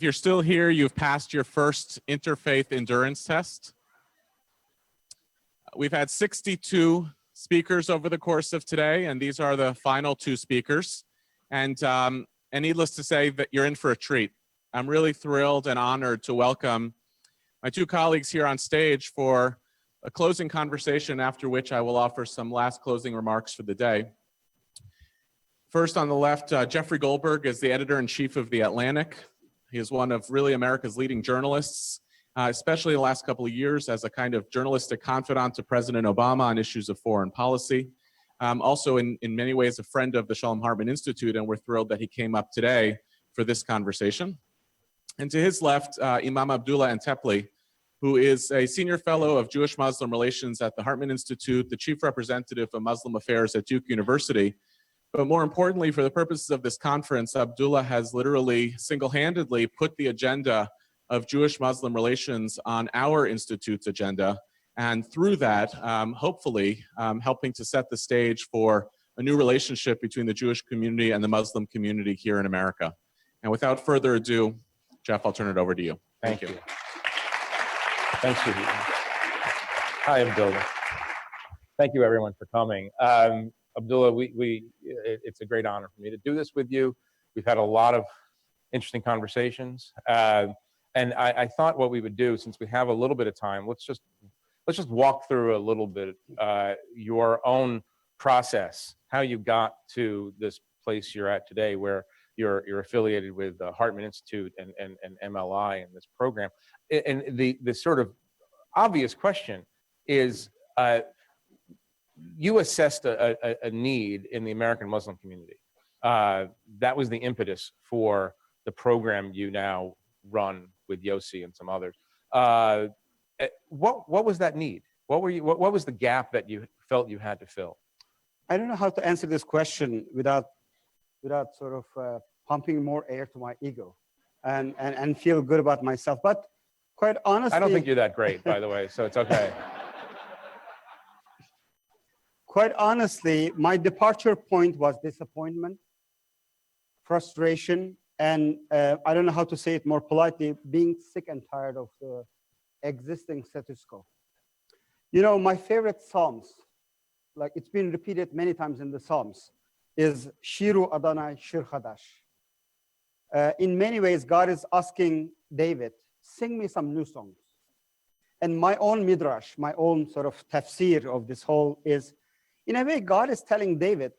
If you're still here, you've passed your first interfaith endurance test. We've had 62 speakers over the course of today, and these are the final two speakers. And needless to say that you're in for a treat. I'm really thrilled and honored to welcome my two colleagues here on stage for a closing conversation, after which I will offer some last closing remarks for the day. First on the left, Jeffrey Goldberg is the editor-in-chief of The Atlantic. He is one of really America's leading journalists, especially the last couple of years as a kind of journalistic confidant to President Obama on issues of foreign policy. Also in many ways a friend of the Shalom Hartman Institute, and we're thrilled that he came up today for this conversation. And to his left, Imam Abdullah Antepli, who is a senior fellow of Jewish-Muslim relations at the Hartman Institute, the chief representative of Muslim affairs at Duke University. But more importantly, for the purposes of this conference, Abdullah has literally single-handedly put the agenda of Jewish-Muslim relations on our institute's agenda, and through that, hopefully, helping to set the stage for a new relationship between the Jewish community and the Muslim community here in America. And without further ado, Jeff, I'll turn it over to you. Thank you. Thanks, Yehuda. Hi, Abdullah. Thank you, everyone, for coming. Abdullah, it's a great honor for me to do this with you. We've had a lot of interesting conversations, and I thought what we would do, since we have a little bit of time, let's just walk through a little bit your own process, how you got to this place you're at today, where you're affiliated with the Hartman Institute and MLI and this program. And the sort of obvious question is, you assessed a need in the American Muslim community. That was the impetus for the program you now run with Yossi and some others. What was that need? What was the gap that you felt you had to fill? I don't know how to answer this question without sort of pumping more air to my ego and feel good about myself. But quite honestly, I don't think you're that great, by the way, so it's okay. Quite honestly, my departure point was disappointment, frustration, and I don't know how to say it more politely, being sick and tired of the existing status quo. You know, my favorite Psalms, like it's been repeated many times in the Psalms, is Shiru Adonai Shir Chadash. In many ways, God is asking David, sing me some new songs. And my own midrash, my own sort of tafsir of this whole is, in a way, God is telling David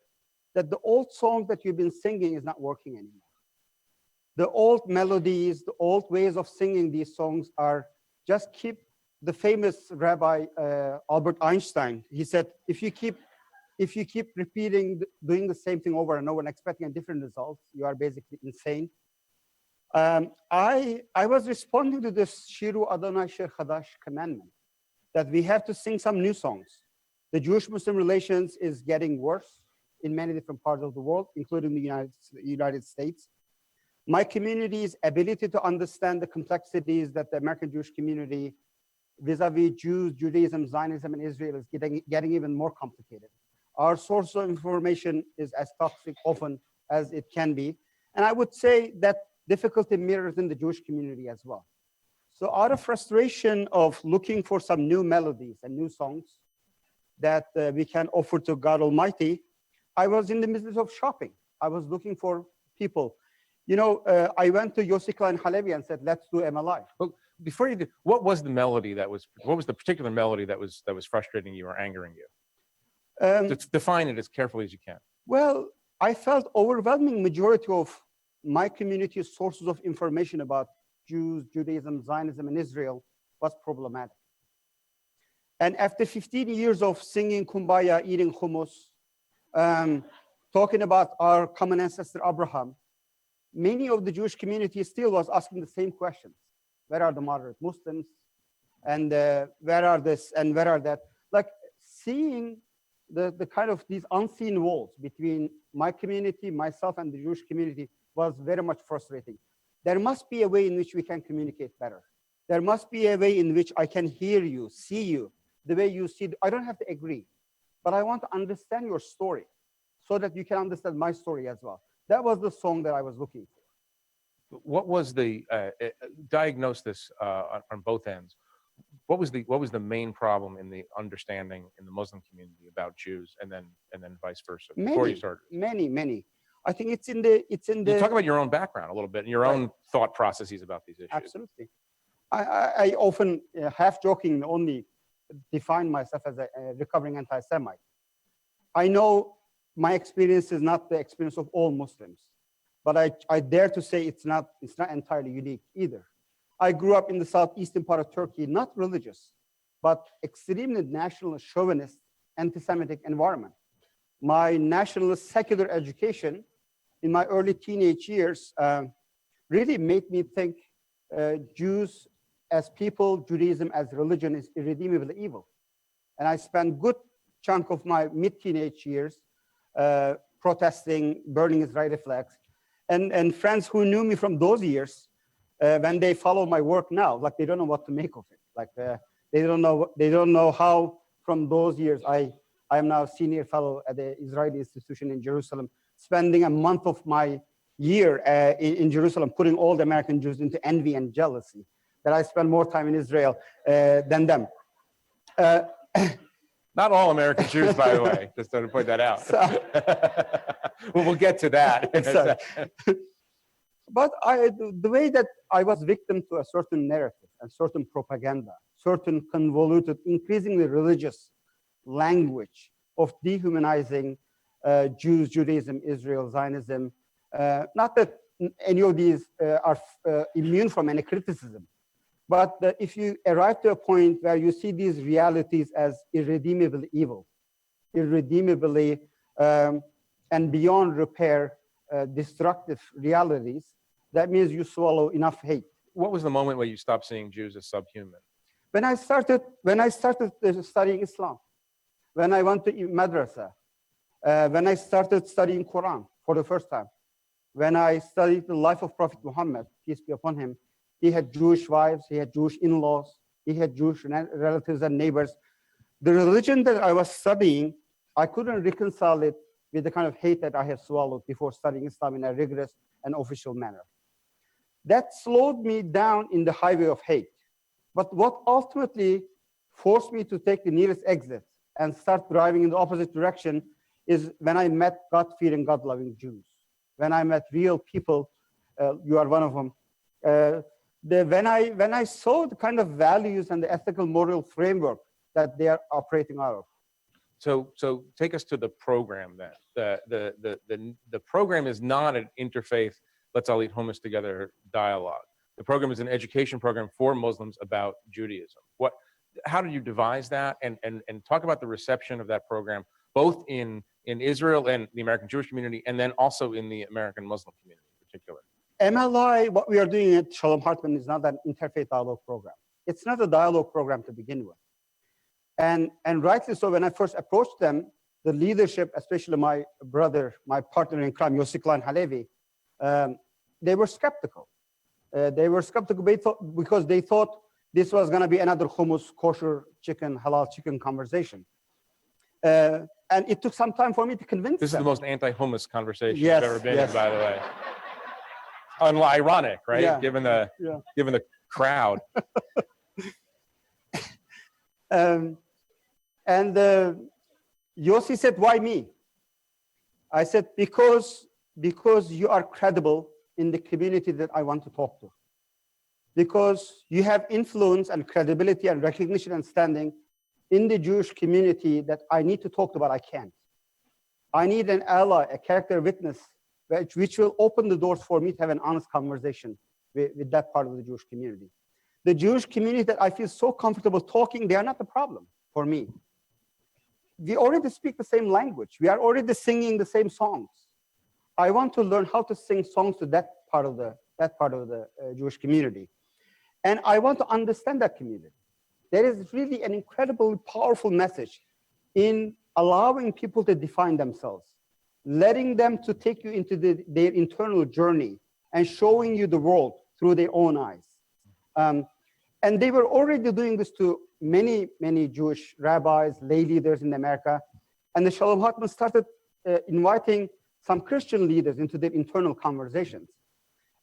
that the old song that you've been singing is not working anymore. The old melodies, the old ways of singing these songs are just keep the famous Rabbi Albert Einstein. He said, if you keep repeating, doing the same thing over and over and expecting a different result, you are basically insane. I was responding to this Shiru Adonai Shir Chadash commandment that we have to sing some new songs. The Jewish-Muslim relations is getting worse in many different parts of the world, including the United States. My community's ability to understand the complexities that the American Jewish community vis-a-vis Jews, Judaism, Zionism, and Israel is getting even more complicated. Our source of information is as toxic often as it can be. And I would say that difficulty mirrors in the Jewish community as well. So out of frustration of looking for some new melodies and new songs that we can offer to God Almighty, I was in the business of shopping. I was looking for people. You know, I went to Yossi Klein Halevi and said, let's do MLI. Well, before you did, what was the particular melody that was frustrating you or angering you? Define it as carefully as you can. Well, I felt overwhelming majority of my community's sources of information about Jews, Judaism, Zionism, and Israel was problematic. And after 15 years of singing Kumbaya, eating hummus, talking about our common ancestor Abraham, many of the Jewish community still was asking the same questions. Where are the moderate Muslims? And where are this and where are that? Like seeing the kind of these unseen walls between my community, myself, and the Jewish community was very much frustrating. There must be a way in which we can communicate better. There must be a way in which I can hear you, see you, the way you see. I don't have to agree, but I want to understand your story so that you can understand my story as well. That was the song that I was looking for. What was the diagnose this on both ends? What was the main problem in the understanding in the Muslim community about Jews, and then vice versa? Before you started, Many. I think it's in you the. talk about your own background a little bit and your own thought processes about these issues. Absolutely. I often, half joking, only define myself as a recovering anti-Semite. I know my experience is not the experience of all Muslims, but I dare to say it's not entirely unique either. I grew up in the southeastern part of Turkey, not religious, but extremely nationalist, chauvinist, anti-Semitic environment. My nationalist secular education in my early teenage years really made me think Jews as people, Judaism as religion is irredeemably evil. And I spent good chunk of my mid-teenage years protesting, burning Israeli flags. And friends who knew me from those years, when they follow my work now, like they don't know what to make of it. Like they don't know how from those years I am now senior fellow at the Israeli institution in Jerusalem, spending a month of my year in Jerusalem, putting all the American Jews into envy and jealousy, that I spend more time in Israel than them. Not all American Jews, by the way, just to point that out. We'll get to that. But the way that I was victim to a certain narrative and certain propaganda, certain convoluted, increasingly religious language of dehumanizing Jews, Judaism, Israel, Zionism. Not that any of these are immune from any criticism, but if you arrive to a point where you see these realities as irredeemably evil, irredeemably and beyond repair destructive realities, that means you swallow enough hate. What was the moment where you stopped seeing Jews as subhuman? When I started studying Islam, when I went to madrasa, when I started studying Quran for the first time, when I studied the life of Prophet Muhammad, peace be upon him, he had Jewish wives, he had Jewish in-laws, he had Jewish relatives and neighbors. The religion that I was studying, I couldn't reconcile it with the kind of hate that I had swallowed before studying Islam in a rigorous and official manner. That slowed me down in the highway of hate. But what ultimately forced me to take the nearest exit and start driving in the opposite direction is when I met God-fearing, God-loving Jews. When I met real people, you are one of them. When I saw the kind of values and the ethical moral framework that they are operating out of. So take us to the program then. The program is not an interfaith, let's all eat hummus together dialogue. The program is an education program for Muslims about Judaism. How did you devise that? And talk about the reception of that program, both in Israel and the American Jewish community, and then also in the American Muslim community in particular. MLI, what we are doing at Shalom Hartman is not an interfaith dialogue program. It's not a dialogue program to begin with. And rightly so, when I first approached them, the leadership, especially my brother, my partner in crime, Yossi Klein Halevi, they were skeptical. They were skeptical because they thought this was going to be another hummus, kosher chicken, halal chicken conversation. And it took some time for me to convince them. This is the most anti-hummus conversation yes, I've ever been yes. in, by the way. Ironic, right? Yeah. Given the crowd. And Yossi said, why me? I said, because you are credible in the community that I want to talk to. Because you have influence and credibility and recognition and standing in the Jewish community that I need to talk to, but I can't. I need an ally, a character witness, which will open the doors for me to have an honest conversation with that part of the Jewish community. The Jewish community that I feel so comfortable talking, they are not the problem for me. We already speak the same language. We are already singing the same songs. I want to learn how to sing songs to that part of the Jewish community. And I want to understand that community. There is really an incredibly powerful message in allowing people to define themselves, letting them to take you into their internal journey and showing you the world through their own eyes. And they were already doing this to many, many Jewish rabbis, lay leaders in America. And the Shalom Hartman started inviting some Christian leaders into their internal conversations.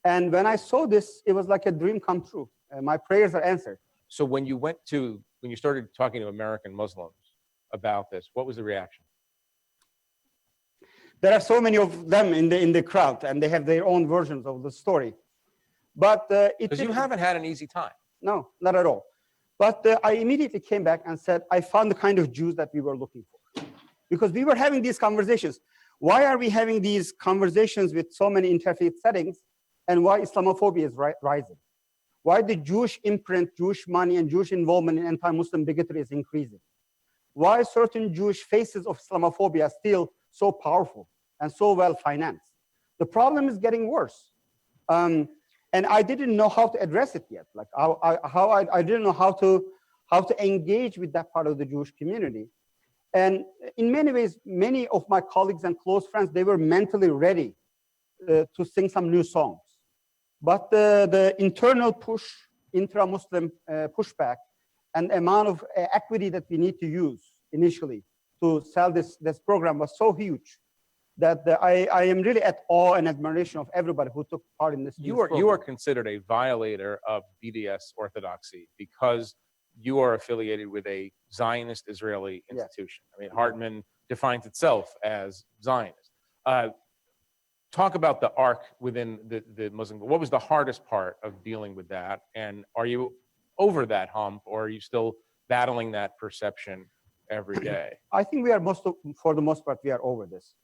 And when I saw this, it was like a dream come true. My prayers are answered. So when you started talking to American Muslims about this, what was the reaction? There are so many of them in the crowd, and they have their own versions of the story. But Because you haven't had an easy time. No, not at all. But I immediately came back and said, I found the kind of Jews that we were looking for. Because we were having these conversations. Why are we having these conversations with so many interfaith settings, and why Islamophobia is rising? Why the Jewish imprint, Jewish money, and Jewish involvement in anti-Muslim bigotry is increasing? Why certain Jewish faces of Islamophobia are still so powerful and so well financed? The problem is getting worse. And I didn't know how to address it yet. Like I didn't know how to engage with that part of the Jewish community. And in many ways, many of my colleagues and close friends, they were mentally ready to sing some new songs. But the internal push, intra-Muslim pushback, and amount of equity that we need to use initially to sell this program was so huge that I am really at awe and admiration of everybody who took part in this. You are considered a violator of BDS orthodoxy because you are affiliated with a Zionist Israeli institution. Yes. I mean, Hartman defines itself as Zionist. Talk about the arc within the Muslim. What was the hardest part of dealing with that? And are you over that hump, or are you still battling that perception every day? I think we are for the most part, we are over this.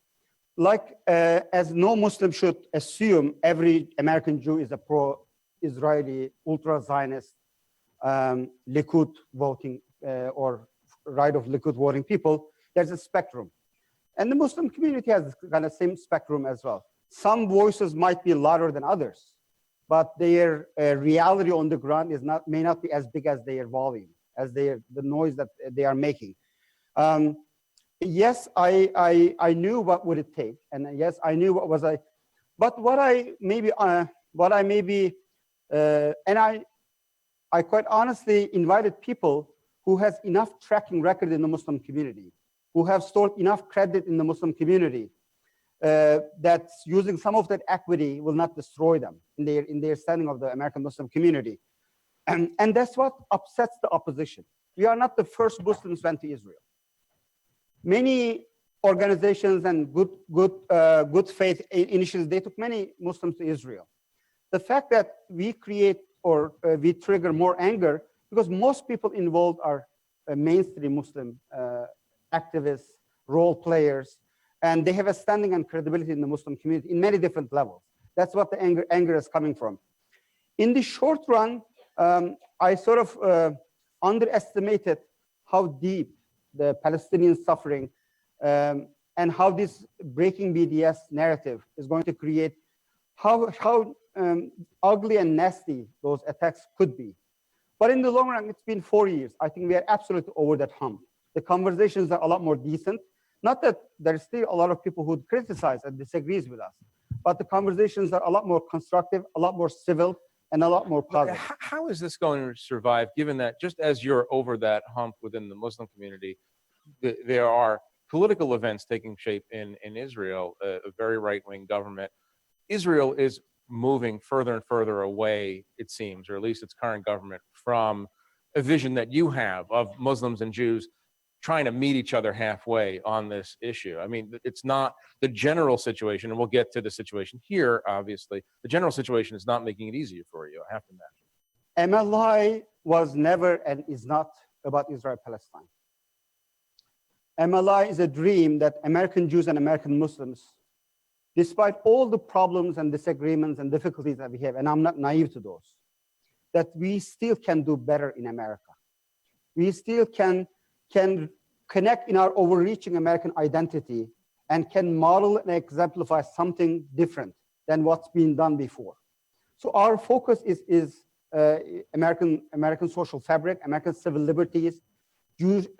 Like, as no Muslim should assume every American Jew is a pro-Israeli, ultra-Zionist, Likud voting, or right of Likud voting people, there's a spectrum. And the Muslim community has kind of same spectrum as well. Some voices might be louder than others, but their reality on the ground may not be as big as their volume, as the noise that they are making. Yes, I knew what would it take, and yes, I knew but I quite honestly invited people who has enough tracking record in the Muslim community, who have stored enough credit in the Muslim community, that using some of that equity will not destroy them in their standing of the American Muslim community. And that's what upsets the opposition. We are not the first Muslims went to Israel. Many organizations and good faith initiatives, they took many Muslims to Israel. The fact that we create or we trigger more anger because most people involved are mainstream Muslim activists, role players, and they have a standing and credibility in the Muslim community in many different levels. That's what the anger is coming from. In the short run, I sort of underestimated how deep the Palestinian suffering and how this breaking BDS narrative is going to create, how ugly and nasty those attacks could be. But in the long run, it's been 4 years. I think we are absolutely over that hump. The conversations are a lot more decent. Not that there's still a lot of people who criticize and disagrees with us, but the conversations are a lot more constructive, a lot more civil, and a lot more positive. How is this going to survive, given that just as you're over that hump within the Muslim community, there are political events taking shape in Israel, a very right-wing government. Israel is moving further and further away, it seems, or at least its current government, from a vision that you have of Muslims and Jews trying to meet each other halfway on this issue. I mean, it's not the general situation, and we'll get to the situation here, obviously. The general situation is not making it easier for you, I have to imagine. MLI was never and is not about Israel-Palestine. MLI is a dream that American Jews and American Muslims, despite all the problems and disagreements and difficulties that we have, and I'm not naive to those, that we still can do better in America. We still can connect in our overreaching American identity and can model and exemplify something different than what's been done before. So our focus is American social fabric, American civil liberties,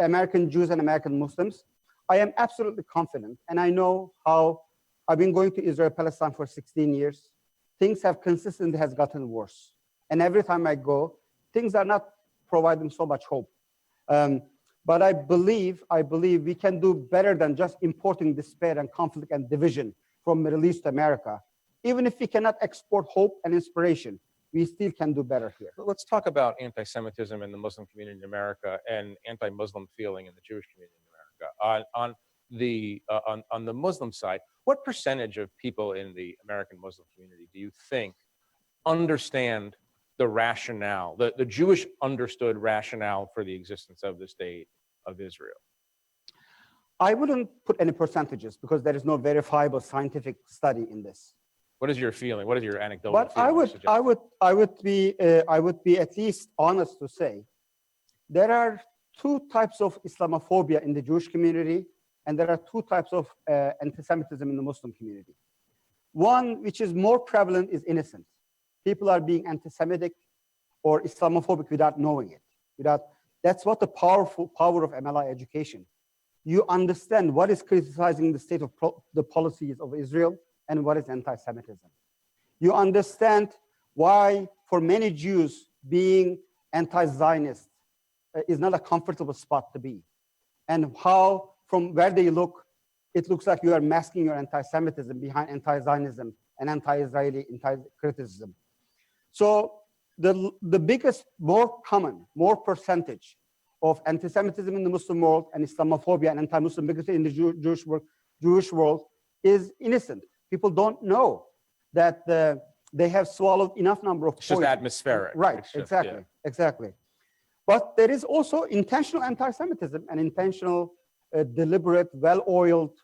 American Jews and American Muslims. I am absolutely confident, and I know how I've been going to Israel, Palestine for 16 years. Things have consistently gotten worse. And every time I go, things are not providing so much hope. But I believe we can do better than just importing despair and conflict and division from Middle East to America. even if we cannot export hope and inspiration, we still can do better here. Let's talk about anti-Semitism in the Muslim community in America and anti-Muslim feeling in the Jewish community in America. On the Muslim side, what percentage of people in the American Muslim community do you think understand the rationale, the Jewish understood rationale for the existence of the state of Israel? I wouldn't put any percentages because there is no verifiable scientific study in this. What is your feeling? What is your anecdotal But feeling? I would be at least honest to say there are two types of Islamophobia in the Jewish community, and there are two types of anti-Semitism in the Muslim community. One, which is more prevalent, is innocent. People are being anti-Semitic or Islamophobic without knowing it. That's what the power of MLI education. You understand what is criticizing the state of the policies of Israel and what is anti-Semitism. You understand why, for many Jews, being anti-Zionist is not a comfortable spot to be, and how, from where they look, it looks like you are masking your anti-Semitism behind anti-Zionism and anti-Israeli criticism. So the biggest, more common, more percentage of anti-Semitism in the Muslim world and Islamophobia and anti-Muslim bigotry in the Jewish world is innocent. People don't know that they have swallowed enough number of poison. It's just atmospheric. Right, exactly. But there is also intentional anti-Semitism and intentional, deliberate, well-oiled,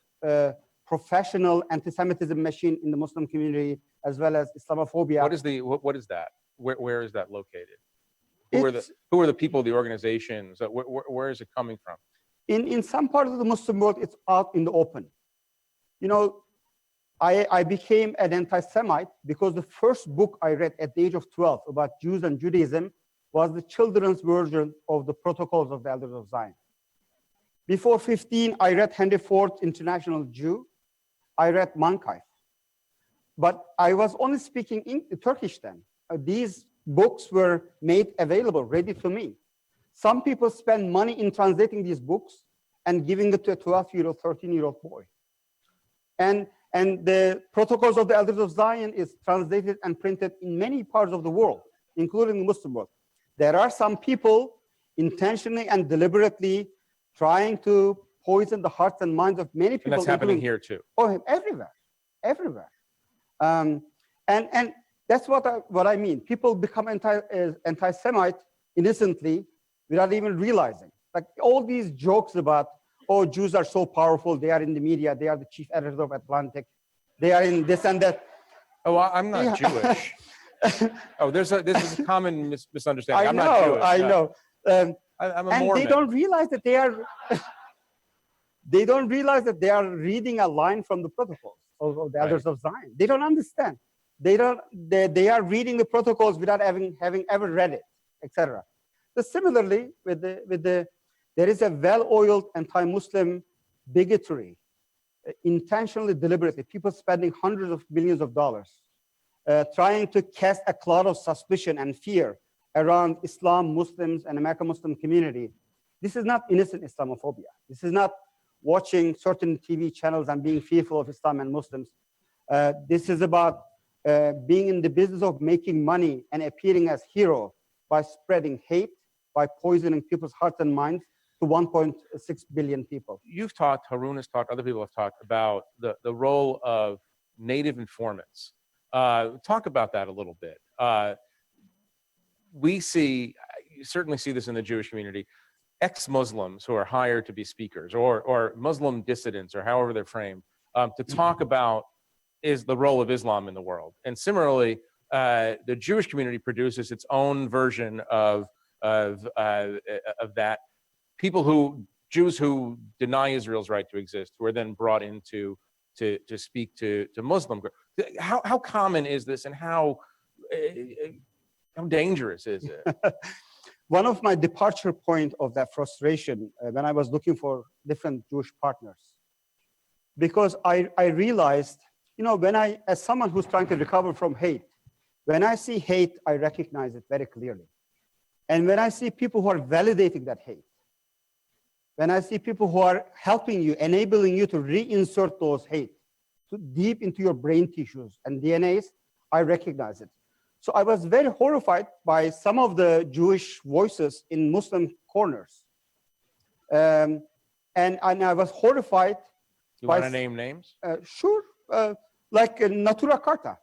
professional anti-Semitism machine in the Muslim community, as well as Islamophobia. What is that? Where is that located? Who are the people, the organizations? Where is it coming from? In some parts of the Muslim world, it's out in the open. You know, I became an anti-Semite because the first book I read at the age of 12 about Jews and Judaism was the children's version of the Protocols of the Elders of Zion. Before 15, I read Henry Ford, International Jew. I read Mankife. But I was only speaking in Turkish then. These books were made available, ready to me. Some people spend money in translating these books and giving it to a 12-year-old, 13-year-old boy. And the Protocols of the Elders of Zion is translated and printed in many parts of the world, including the Muslim world. There are some people intentionally and deliberately trying to poison the hearts and minds of many people. And that's happening here too. Oh, everywhere. And that's what I mean. People become anti-Semite innocently without even realizing. Like all these jokes about, oh, Jews are so powerful. They are in the media. They are the chief editor of Atlantic. They are in this and that. Oh, I'm not Jewish. Oh, this is a common misunderstanding. I'm not Jewish. I know. I'm a Mormon. And they don't realize that they are. They don't realize that they are reading a line from the Protocols of the Elders of Zion. They don't understand. They are reading the Protocols without having ever read it, etc. So similarly, there is a well-oiled anti-Muslim bigotry, intentionally, deliberately, people spending hundreds of millions of dollars, trying to cast a cloud of suspicion and fear around Islam, Muslims, and American Muslim community. This is not innocent Islamophobia. This is not watching certain TV channels and being fearful of Islam and Muslims. This is about being in the business of making money and appearing as hero by spreading hate, by poisoning people's hearts and minds to 1.6 billion people. You've talked, Harun has talked, other people have talked about the role of native informants. Talk about that a little bit. You certainly see this in the Jewish community, ex-Muslims who are hired to be speakers or Muslim dissidents or however they're framed, to talk about is the role of Islam in the world. And similarly, the Jewish community produces its own version of that. Jews who deny Israel's right to exist, who are then brought in to speak to Muslim groups. How common is this, and how dangerous is it? One of my departure point of that frustration when I was looking for different Jewish partners, because I realized, as someone who's trying to recover from hate, when I see hate, I recognize it very clearly. And when I see people who are validating that hate, when I see people who are helping you, enabling you to reinsert those hate, deep into your brain tissues and DNAs, I recognize it. So I was very horrified by some of the Jewish voices in Muslim corners. And I was horrified. You want to name names? Sure, like Natura Carta.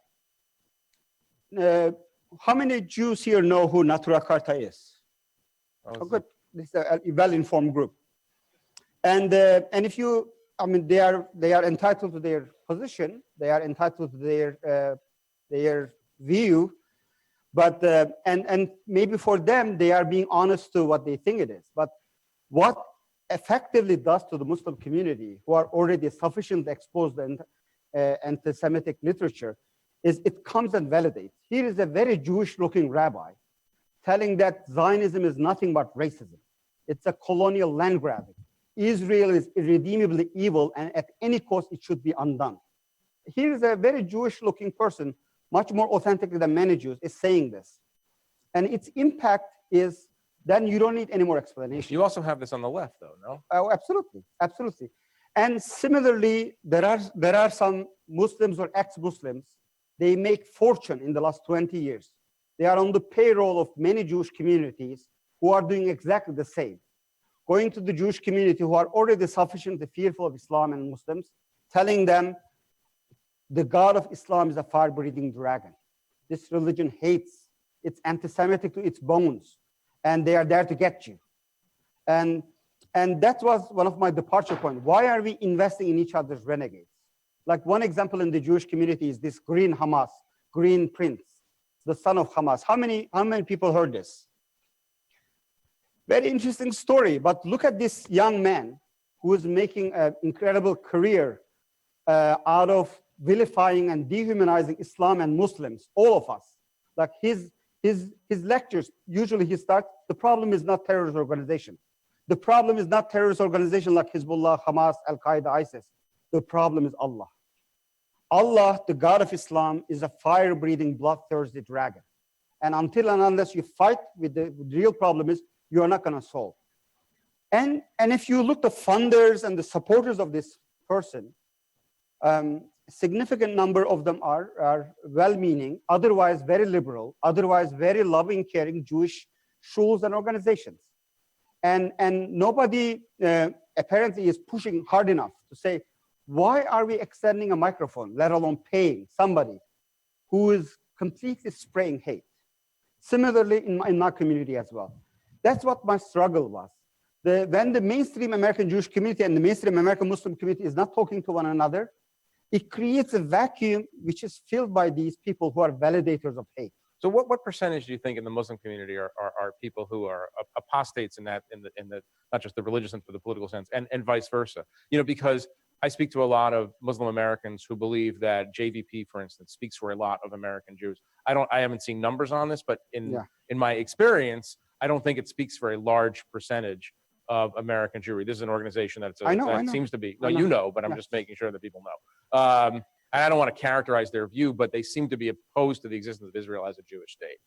How many Jews here know who Natura Carta is? Oh, good. This is a well-informed group. And if you, I mean, they are entitled to their position. They are entitled to their view. But and maybe for them, they are being honest to what they think it is. But what effectively does to the Muslim community, who are already sufficiently exposed in anti-Semitic literature, is it comes and validates. Here is a very Jewish-looking rabbi telling that Zionism is nothing but racism. It's a colonial land grabbing. Israel is irredeemably evil, and at any cost, it should be undone. Here is a very Jewish-looking person, much more authentic than many Jews, is saying this. And its impact is, then you don't need any more explanation. You also have this on the left, though, no? Oh, absolutely, absolutely. And similarly, there are some Muslims or ex-Muslims, they make fortune in the last 20 years. They are on the payroll of many Jewish communities who are doing exactly the same. Going to the Jewish community who are already sufficiently fearful of Islam and Muslims, telling them the God of Islam is a fire-breathing dragon. This religion hates, it's anti-Semitic to its bones, and they are there to get you. And that was one of my departure points. Why are we investing in each other's renegades? Like one example in the Jewish community is this green Hamas, green prince, the son of Hamas. How many people heard this? Very interesting story, but look at this young man who is making an incredible career out of vilifying and dehumanizing Islam and Muslims, all of us. Like his lectures, usually he starts, the problem is not terrorist organization. The problem is not terrorist organization like Hezbollah, Hamas, Al-Qaeda, ISIS. The problem is Allah. Allah, the God of Islam, is a fire-breathing, bloodthirsty dragon. And until and unless you fight with the real problem is, you are not going to solve. And if you look at the funders and the supporters of this person, significant number of them are well-meaning, otherwise very liberal, otherwise very loving, caring Jewish shuls and organizations. And nobody apparently is pushing hard enough to say, why are we extending a microphone, let alone paying somebody who is completely spraying hate? Similarly, in my community as well. That's what my struggle was. When the mainstream American Jewish community and the mainstream American Muslim community is not talking to one another, it creates a vacuum which is filled by these people who are validators of hate. So what percentage do you think in the Muslim community are people who are apostates in the not just the religious sense but the political sense, and vice versa? You know, because I speak to a lot of Muslim Americans who believe that JVP, for instance, speaks for a lot of American Jews. I haven't seen numbers on this, but in my experience, I don't think it speaks for a large percentage of American Jewry. This is an organization that seems to be. No, you know, but I'm just making sure that people know. And I don't want to characterize their view, but they seem to be opposed to the existence of Israel as a Jewish state.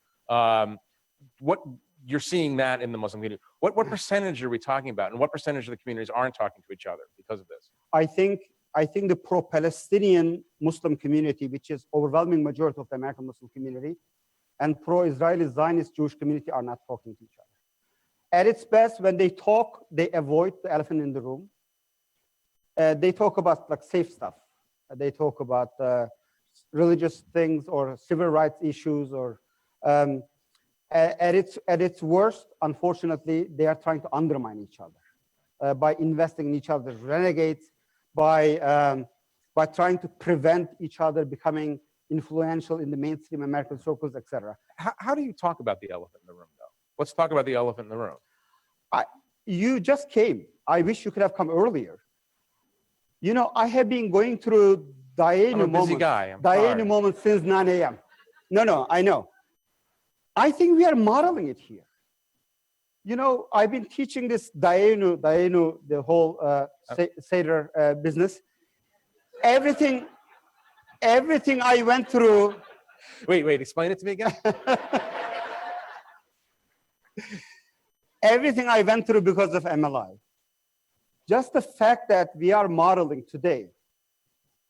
What you're seeing that in the Muslim community. What percentage are we talking about, and what percentage of the communities aren't talking to each other because of this? I think the pro-Palestinian Muslim community, which is overwhelming majority of the American Muslim community, and pro-Israeli Zionist Jewish community are not talking to each other. At its best, when they talk, they avoid the elephant in the room. They talk about like safe stuff. They talk about religious things or civil rights issues, or at its worst, unfortunately, they are trying to undermine each other by investing in each other's renegades, by trying to prevent each other becoming influential in the mainstream American circles, etc. How do you talk about the elephant in the room, though? Let's talk about the elephant in the room. You just came. I wish you could have come earlier. You know, I have been going through Dayenu moments since 9 a.m. No, I know. I think we are modeling it here. You know, I've been teaching this Dayenu, the whole Seder business. Everything I went through. Wait, explain it to me again. Everything I went through because of MLI. Just the fact that we are modeling today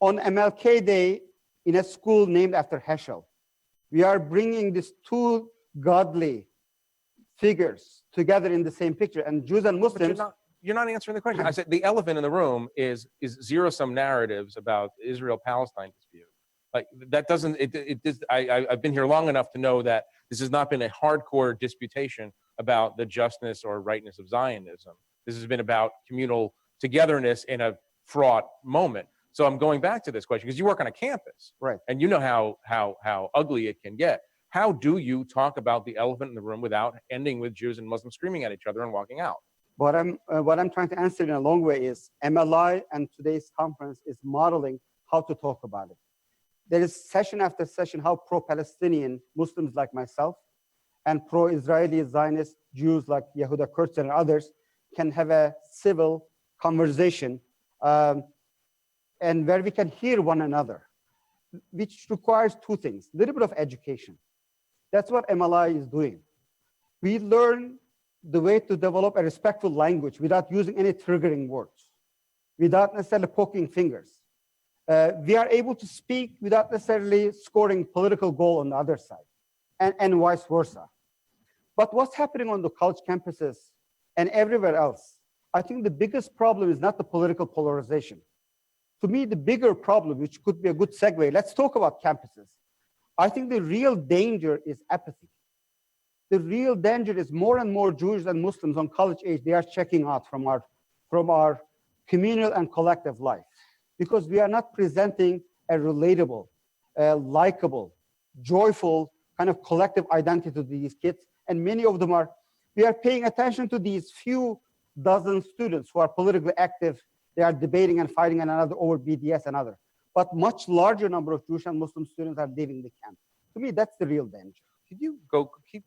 on MLK Day in a school named after Heschel. We are bringing these two godly figures together in the same picture, and Jews and Muslims. But you're not answering the question. I said the elephant in the room is zero-sum narratives about the Israel-Palestine dispute. Like that doesn't. I've been here long enough to know that this has not been a hardcore disputation about the justness or rightness of Zionism. This has been about communal togetherness in a fraught moment. So I'm going back to this question because you work on a campus, Right? And you know how ugly it can get. How do you talk about the elephant in the room without ending with Jews and Muslims screaming at each other and walking out? What I'm trying to answer in a long way is MLI and today's conference is modeling how to talk about it. There is session after session how pro-Palestinian Muslims like myself and pro-Israeli Zionist Jews like Yehuda Kurtzer and others can have a civil conversation and where we can hear one another, which requires two things, a little bit of education. That's what MLI is doing. We learn the way to develop a respectful language without using any triggering words, without necessarily poking fingers. We are able to speak without necessarily scoring political goal on the other side, and vice versa. But what's happening on the college campuses and everywhere else, I think the biggest problem is not the political polarization. To me, the bigger problem, which could be a good segue, let's talk about campuses. I think the real danger is apathy. The real danger is more and more Jews and Muslims on college age, they are checking out from our communal and collective life because we are not presenting a relatable, likable, joyful kind of collective identity to these kids. And many of them we are paying attention to these few dozen students who are politically active. They are debating and fighting one another over BDS and other. But much larger number of Jewish and Muslim students are leaving the camp. To me, that's the real danger. Could you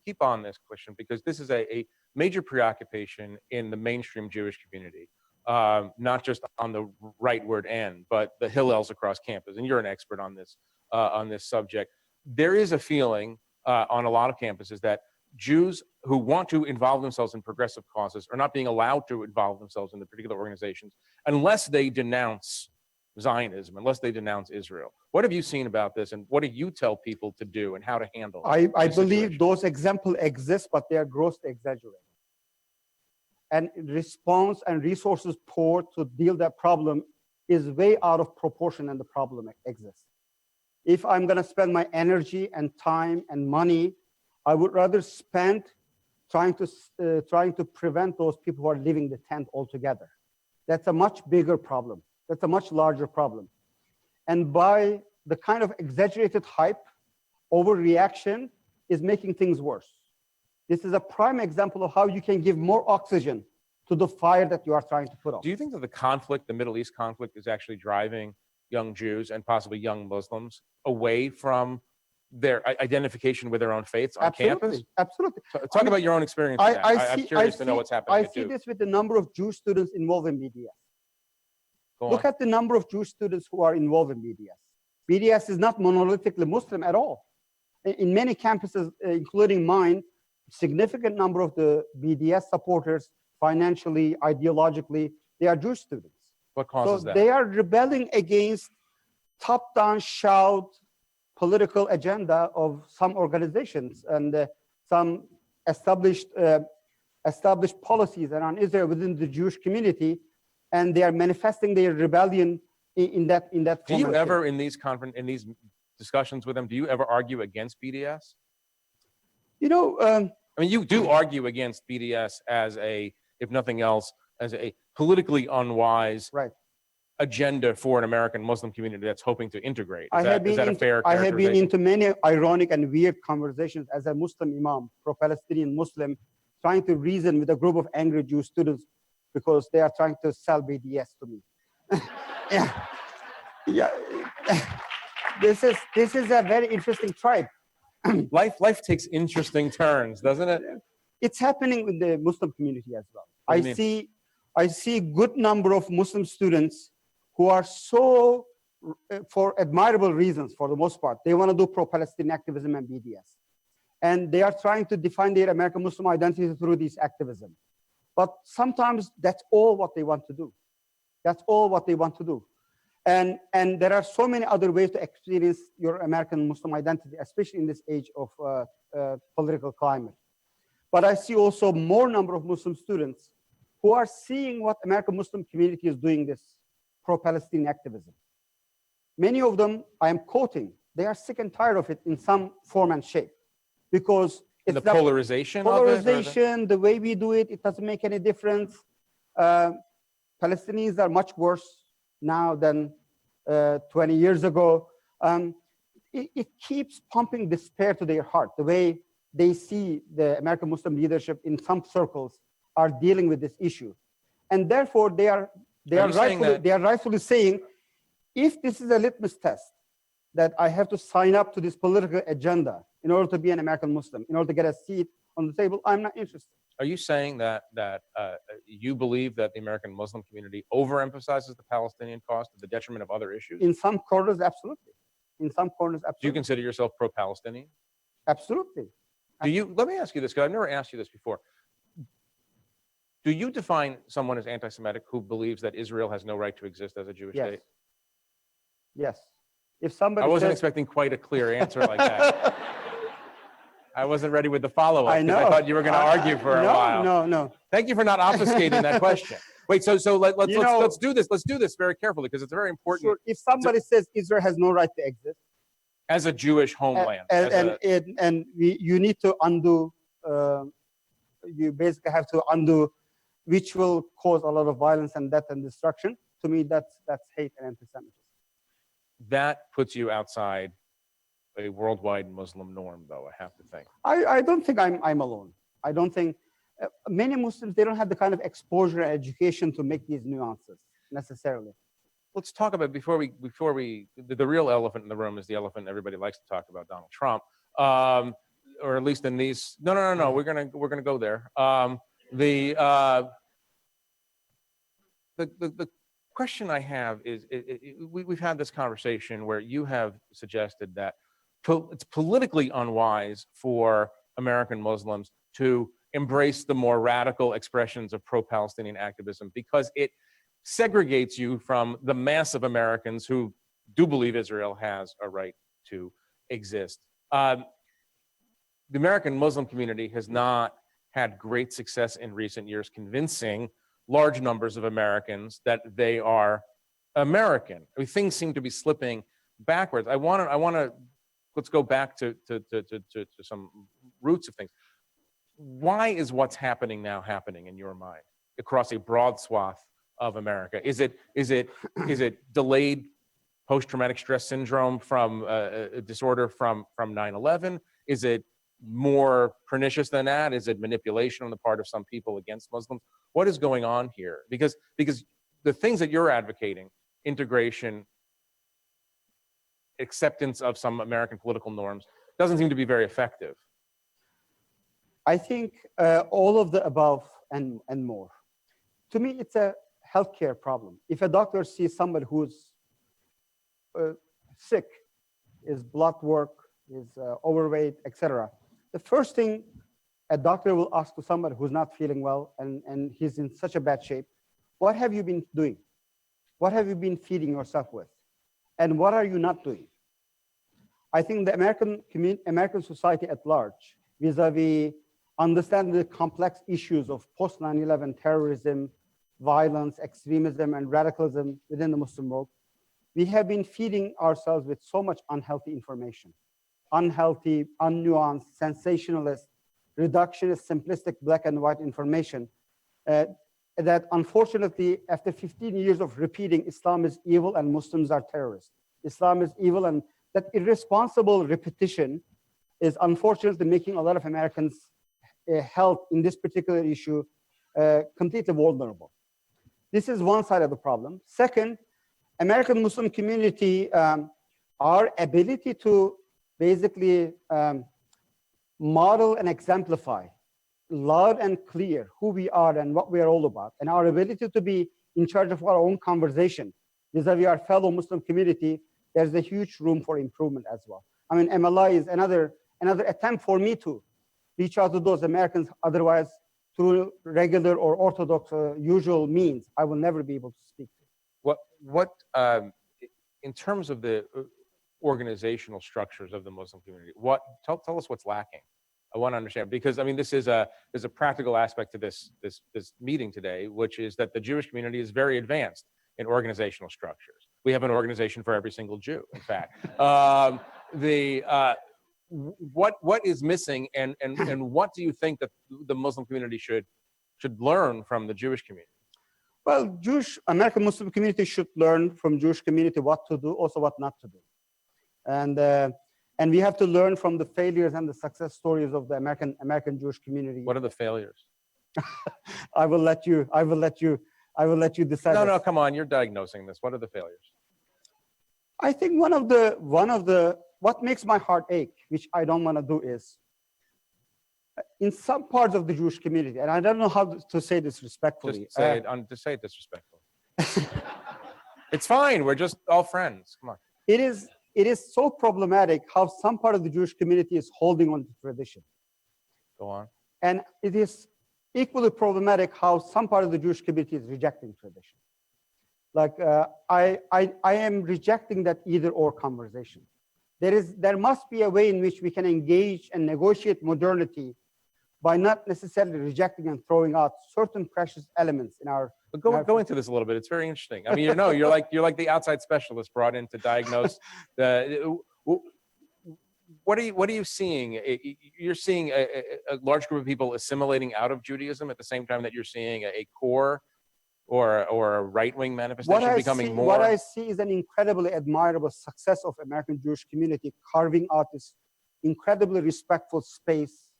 keep on this question because this is a major preoccupation in the mainstream Jewish community, not just on the rightward end, but the Hillels across campus. And you're an expert on this subject. There is a feeling on a lot of campuses that Jews who want to involve themselves in progressive causes are not being allowed to involve themselves in the particular organizations unless they denounce Zionism, unless they denounce Israel. What have you seen about this, and what do you tell people to do and how to handle it? I believe those examples exist, but they are grossly exaggerated. And response and resources poured to deal with that problem is way out of proportion and the problem exists. If I'm going to spend my energy and time and money, I would rather spend trying to prevent those people who are leaving the tent altogether. That's a much bigger problem. That's a much larger problem. And by the kind of exaggerated hype, overreaction is making things worse. This is a prime example of how you can give more oxygen to the fire that you are trying to put out. Do you think that the Middle East conflict is actually driving young Jews and possibly young Muslims away from their identification with their own faiths on campus? Absolutely. So talk about your own experience. I'm curious to know what's happening. I see this with the number of Jewish students involved in BDS. Look at the number of Jewish students who are involved in BDS. BDS is not monolithically Muslim at all. In many campuses, including mine, significant number of the BDS supporters, financially, ideologically, they are Jewish students. What causes that? They are rebelling against top-down shout political agenda of some organizations and some established policies around Israel within the Jewish community, and they are manifesting their rebellion in that. Do you ever in these discussions with them? Do you ever argue against BDS? You know, I mean, you do argue against BDS as if nothing else, as a politically unwise agenda for an American Muslim community that's hoping to integrate. Is that a fair characterization? I have been into many ironic and weird conversations as a Muslim imam, pro-Palestinian Muslim, trying to reason with a group of angry Jewish students because they are trying to sell BDS to me. Yeah. This is a very interesting tribe. Life takes interesting turns, doesn't it? It's happening with the Muslim community as well. I see good number of Muslim students who are so, for admirable reasons for the most part, they want to do pro-Palestinian activism and BDS. And they are trying to define their American Muslim identity through this activism. But sometimes that's all what they want to do. That's all what they want to do. And there are so many other ways to experience your American Muslim identity, especially in this age of political climate. But I see also more number of Muslim students who are seeing what American Muslim community is doing, this pro-Palestinian activism. Many of them, I am quoting, they are sick and tired of it in some form and shape, because it's the polarization the way we do it, it doesn't make any difference. Palestinians are much worse now than 20 years ago. It keeps pumping despair to their heart, the way they see the American Muslim leadership in some circles are dealing with this issue. And therefore, they are rightfully saying, if this is a litmus test, that I have to sign up to this political agenda in order to be an American Muslim, in order to get a seat on the table, I'm not interested. Are you saying that you believe that the American Muslim community overemphasizes the Palestinian cause to the detriment of other issues? In some corners, absolutely. In some corners, absolutely. Do you consider yourself pro-Palestinian? Absolutely. Let me ask you this, because I've never asked you this before. Do you define someone as anti-Semitic who believes that Israel has no right to exist as a Jewish state? Yes. If somebody I wasn't expecting quite a clear answer like that. I wasn't ready with the follow-up. I know. I thought you were going to argue for a while. No. Thank you for not obfuscating that question. Wait, so let's do this. Let's do this very carefully, because it's very important. Sure. If somebody says Israel has no right to exist as a Jewish homeland, you need to undo. You basically have to undo, which will cause a lot of violence and death and destruction. To me, that's hate and anti-Semitism. That puts you outside a worldwide Muslim norm, though, I have to think. I don't think I'm alone. I don't think many Muslims, they don't have the kind of exposure and education to make these nuances necessarily. Let's talk about before we the real elephant in the room is the elephant everybody likes to talk about, Donald Trump, or at least in these. No. We're gonna go there. The question I have is, we've had this conversation where you have suggested that it's politically unwise for American Muslims to embrace the more radical expressions of pro-Palestinian activism because it segregates you from the mass of Americans who do believe Israel has a right to exist. The American Muslim community has not had great success in recent years convincing large numbers of Americans that they are American. I mean, things seem to be slipping backwards. I want to let's go back to some roots of things. Why is what's happening now happening in your mind across a broad swath of America? Is it delayed post-traumatic stress syndrome from a disorder from 9/11? Is it more pernicious than that? Is it manipulation on the part of some people against Muslims? What is going on here? Because the things that you're advocating, integration, acceptance of some American political norms, doesn't seem to be very effective. I think all of the above and more. To me, it's a healthcare problem. If a doctor sees somebody who's sick, is blood work, is overweight, etc., the first thing a doctor will ask to somebody who's not feeling well and he's in such a bad shape, what have you been doing? What have you been feeding yourself with? And what are you not doing? I think the American society at large, vis-a-vis understanding the complex issues of post 9/11 terrorism, violence, extremism, and radicalism within the Muslim world, we have been feeding ourselves with so much unhealthy information. Unhealthy, unnuanced, sensationalist, reductionist, simplistic black and white information that unfortunately, after 15 years of repeating Islam is evil and Muslims are terrorists, Islam is evil, and that irresponsible repetition is unfortunately making a lot of Americans' health in this particular issue completely vulnerable. This is one side of the problem. Second, American Muslim community, our ability to basically model and exemplify loud and clear who we are and what we are all about, and our ability to be in charge of our own conversation vis-a-vis our fellow Muslim community, there's a huge room for improvement as well. I mean, MLI is another attempt for me to reach out to those Americans otherwise through regular or orthodox usual means I will never be able to speak to. What in terms of the organizational structures of the Muslim community, tell us what's lacking. I want to understand, because I mean, there's a practical aspect to this meeting today, which is that the Jewish community is very advanced in organizational structures. We have an organization for every single Jew, in fact. What is missing, and what do you think that the Muslim community should learn from the Jewish community? Well, American Muslim community should learn from Jewish community what to do, also what not to do. And we have to learn from the failures and the success stories of the American Jewish community. What are the failures? I will let you decide. No, come on, you're diagnosing this. What are the failures? I think what makes my heart ache, which I don't want to do, is in some parts of the Jewish community, and I don't know how to say this respectfully. Just say it disrespectfully. It's fine. We're just all friends. Come on. It is so problematic how some part of the Jewish community is holding on to tradition. Go on. And it is equally problematic how some part of the Jewish community is rejecting tradition. Like I am rejecting that either/or conversation. There must be a way in which we can engage and negotiate modernity by not necessarily rejecting and throwing out certain precious elements in our. But go into this a little bit. It's very interesting. I mean, you're like the outside specialist brought in to diagnose the. What are you seeing? You're seeing a large group of people assimilating out of Judaism at the same time that you're seeing a core or a right-wing manifestation becoming more. What I see is an incredibly admirable success of American Jewish community carving out this incredibly respectful space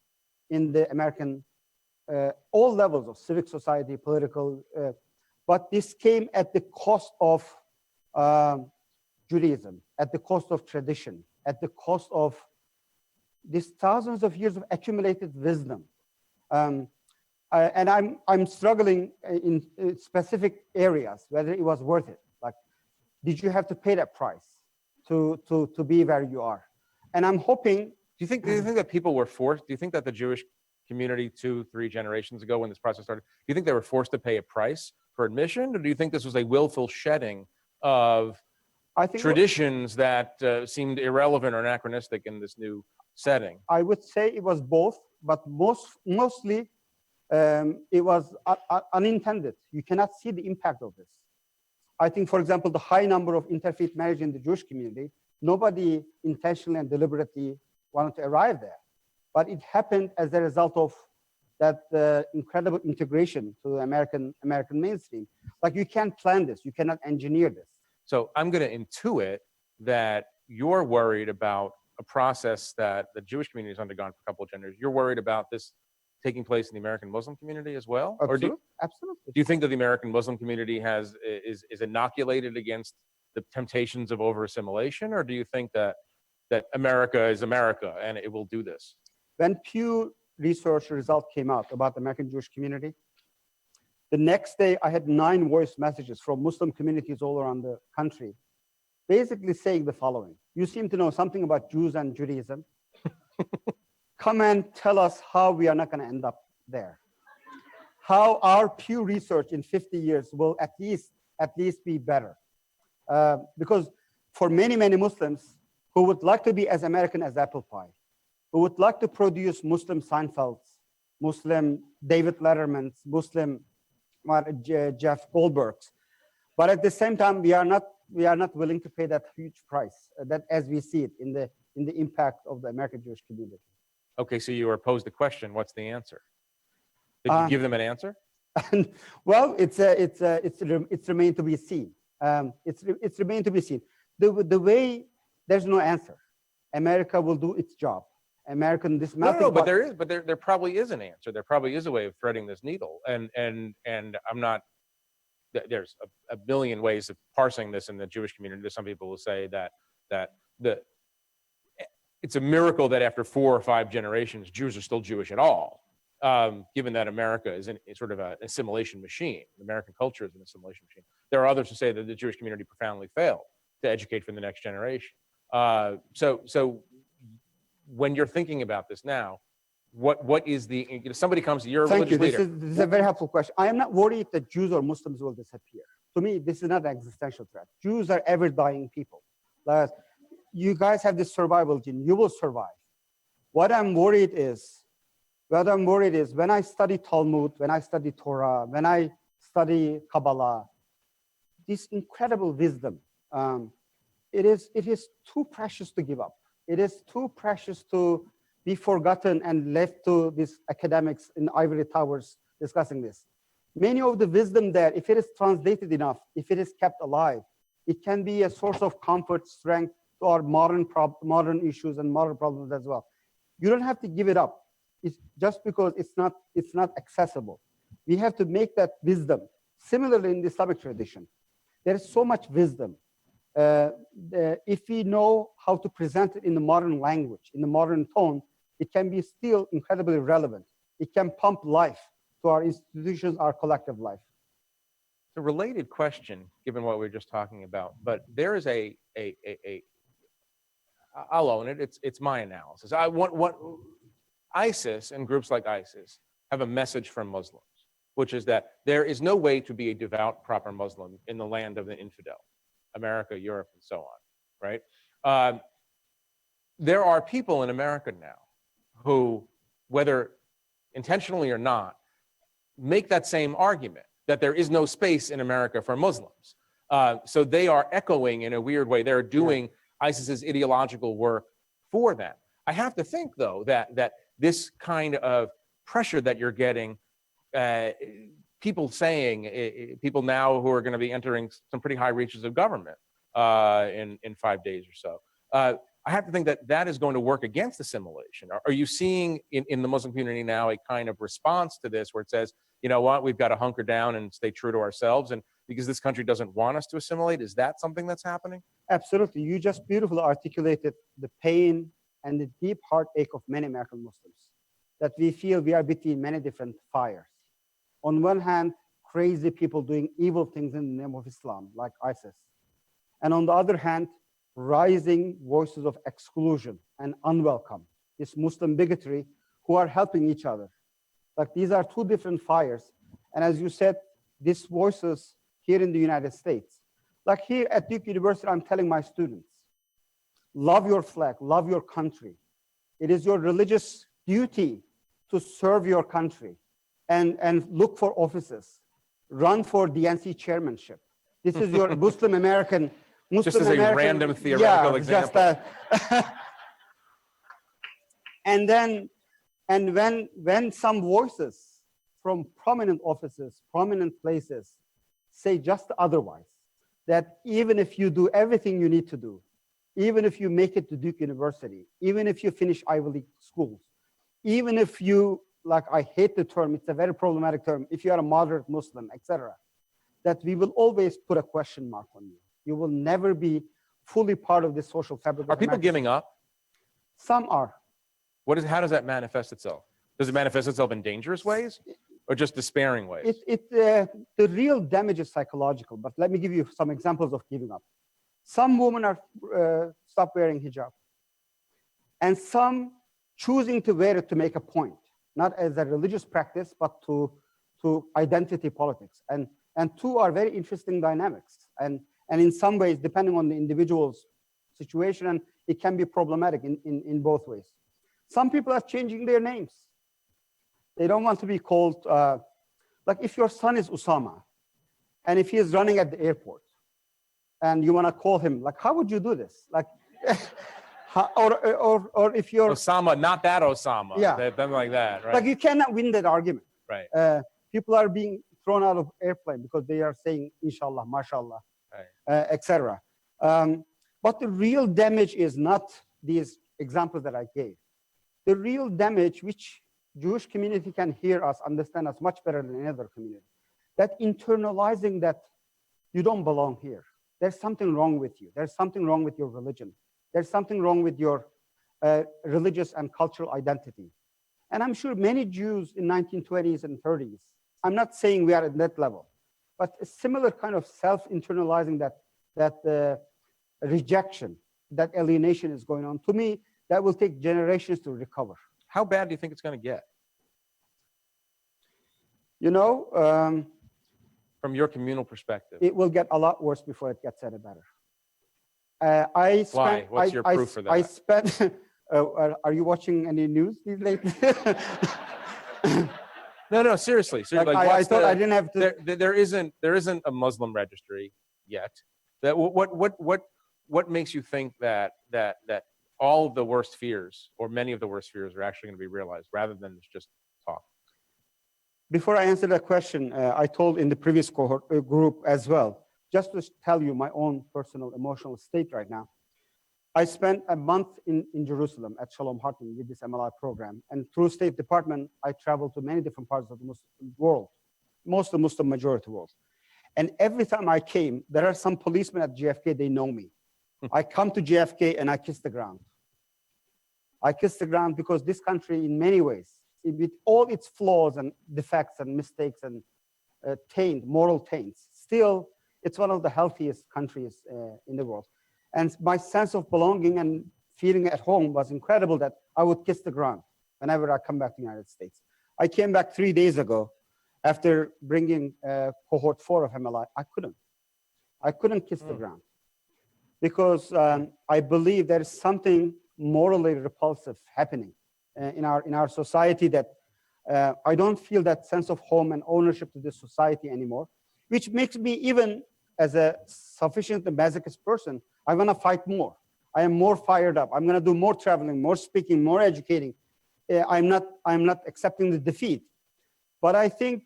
in the American, all levels of civic society, political, but this came at the cost of Judaism, at the cost of tradition, at the cost of these thousands of years of accumulated wisdom. And I'm struggling in specific areas, whether it was worth it. Like, did you have to pay that price to be where you are? And I'm hoping. Do you think that people were forced? Do you think that the Jewish community 2-3 generations ago, when this process started, do you think they were forced to pay a price for admission, or do you think this was a willful shedding of traditions that seemed irrelevant or anachronistic in this new setting? I would say it was both, but mostly it was unintended. You cannot see the impact of this. I think, for example, the high number of interfaith marriage in the Jewish community, nobody intentionally and deliberately wanted to arrive there. But it happened as a result of that incredible integration to the American mainstream. Like, you can't plan this. You cannot engineer this. So I'm going to intuit that you're worried about a process that the Jewish community has undergone for a couple of generations. You're worried about this taking place in the American Muslim community as well? Absolutely. Do you think that the American Muslim community is inoculated against the temptations of over-assimilation, or do you think that America is America and it will do this? When Pew Research result came out about the American Jewish community, the next day I had 9 voice messages from Muslim communities all around the country, basically saying the following: you seem to know something about Jews and Judaism. Come and tell us how we are not going to end up there. How our Pew Research in 50 years will at least be better. Because for many, many Muslims who would like to be as American as apple pie, who would like to produce Muslim Seinfelds, Muslim David Lettermans, Muslim Jeff Goldbergs, but at the same time we are not willing to pay that huge price that as we see it in the impact of the American Jewish community. Okay, so you were posed the question, what's the answer? Did you give them an answer? Well, it's remained to be seen. It's remained to be seen. The way, there's no answer. America will do its job. No, but there probably is an answer. There probably is a way of threading this needle. And I'm not. There's a billion ways of parsing this in the Jewish community. Some people will say that it's a miracle that after 4 or 5 generations, Jews are still Jewish at all, given that America is sort of an assimilation machine. American culture is an assimilation machine. There are others who say that the Jewish community profoundly failed to educate for the next generation. So when you're thinking about this now, what is somebody comes to your religious leader. This is a very helpful question. I am not worried that Jews or Muslims will disappear. To me, this is not an existential threat. Jews are ever dying people. You guys have this survival gene. You will survive. What I'm worried is when I study Talmud, when I study Torah, when I study Kabbalah, this incredible wisdom, it is too precious to give up. It is too precious to be forgotten and left to these academics in ivory towers discussing this. Many of the wisdom there, if it is translated enough, if it is kept alive, it can be a source of comfort, strength to our modern issues and modern problems as well. You don't have to give it up. It's just because it's not accessible. We have to make that wisdom. Similarly, in the Islamic tradition, there is so much wisdom. If we know how to present it in the modern language, in the modern tone, it can be still incredibly relevant. It can pump life to our institutions, our collective life. It's a related question, given what we were just talking about, but there is I'll own it. It's my analysis. ISIS and groups like ISIS have a message from Muslims, which is that there is no way to be a devout, proper Muslim in the land of the infidel, America, Europe, and so on, right? There are people in America now who, whether intentionally or not, make that same argument, that there is no space in America for Muslims. So they are echoing in a weird way. They're doing ISIS's ideological work for them. I have to think, though, that this kind of pressure that you're getting, people saying, people now who are going to be entering some pretty high reaches of government in 5 days or so, I have to think that is going to work against assimilation. Are you seeing in the Muslim community now a kind of response to this where it says, you know what, we've got to hunker down and stay true to ourselves, and because this country doesn't want us to assimilate? Is that something that's happening? Absolutely. You just beautifully articulated the pain and the deep heartache of many American Muslims, that we feel we are between many different fires. On one hand, crazy people doing evil things in the name of Islam, like ISIS. And on the other hand, rising voices of exclusion and unwelcome, this Muslim bigotry, who are helping each other. Like, these are two different fires. And as you said, these voices here in the United States, like here at Duke University, I'm telling my students, love your flag, love your country. It is your religious duty to serve your country and look for offices, run for DNC chairmanship. This is your Muslim American. Just as a random theoretical example. And when some voices from prominent offices, prominent places say just otherwise, that even if you do everything you need to do, even if you make it to Duke University, even if you finish Ivy League schools, even if you, like, I hate the term, it's a very problematic term, if you are a moderate Muslim, etc., that we will always put a question mark on you. You will never be fully part of this social fabric. Are people giving up? Some are. How does that manifest itself? Does it manifest itself in dangerous ways or just despairing ways? The real damage is psychological, but let me give you some examples of giving up. Some women are stop wearing hijab, and some choosing to wear it to make a point, not as a religious practice, but to identity politics. And two are very interesting dynamics. And in some ways, depending on the individual's situation, and it can be problematic in both ways. Some people are changing their names. They don't want to be called, like if your son is Usama, and if he is running at the airport, and you want to call him, like, how would you do this? Like, or if you're Osama, not that Osama. Yeah. Something like that, right? Like, you cannot win that argument. Right. People are being thrown out of airplane because they are saying inshallah, mashallah, Right. etc. But the real damage is not these examples that I gave. The real damage, which Jewish community can hear us, understand us much better than any other community, that internalizing that you don't belong here. There's something wrong with you. There's something wrong with your religion. There's something wrong with your religious and cultural identity. And I'm sure many Jews in 1920s and 30s, I'm not saying we are at that level, but a similar kind of self-internalizing that rejection, that alienation is going on. To me, that will take generations to recover. How bad do you think it's going to get? You know, From your communal perspective. It will get a lot worse before it gets any better. I spent, Why? What's your proof for that? I spent, are you watching any news these lately? No, seriously. Like, Like, I thought I didn't have to. There isn't a Muslim registry yet. That what makes you think that all of the worst fears or many of the worst fears are actually going to be realized rather than just talk? Before I answer that question, I told in the previous cohort group as well, just to tell you my own personal emotional state right now. I spent a month in Jerusalem at Shalom Hartman with this MLI program. And through State Department, I traveled to many different parts of the Muslim world, most of the Muslim majority world. And every time I came, there are some policemen at JFK, they know me. I come to JFK and I kiss the ground. I kiss the ground because this country, in many ways, with all its flaws and defects and mistakes and moral taints, still, it's one of the healthiest countries in the world. And my sense of belonging and feeling at home was incredible that I would kiss the ground whenever I come back to the United States. I came back 3 days ago after bringing cohort 4 of MLI. I couldn't kiss the ground because I believe there is something morally repulsive happening in our society that I don't feel that sense of home and ownership to this society anymore, which makes me, even as a sufficiently masochist person, I want to fight more. I am more fired up. I'm going to do more traveling, more speaking, more educating. I'm not accepting the defeat. But I think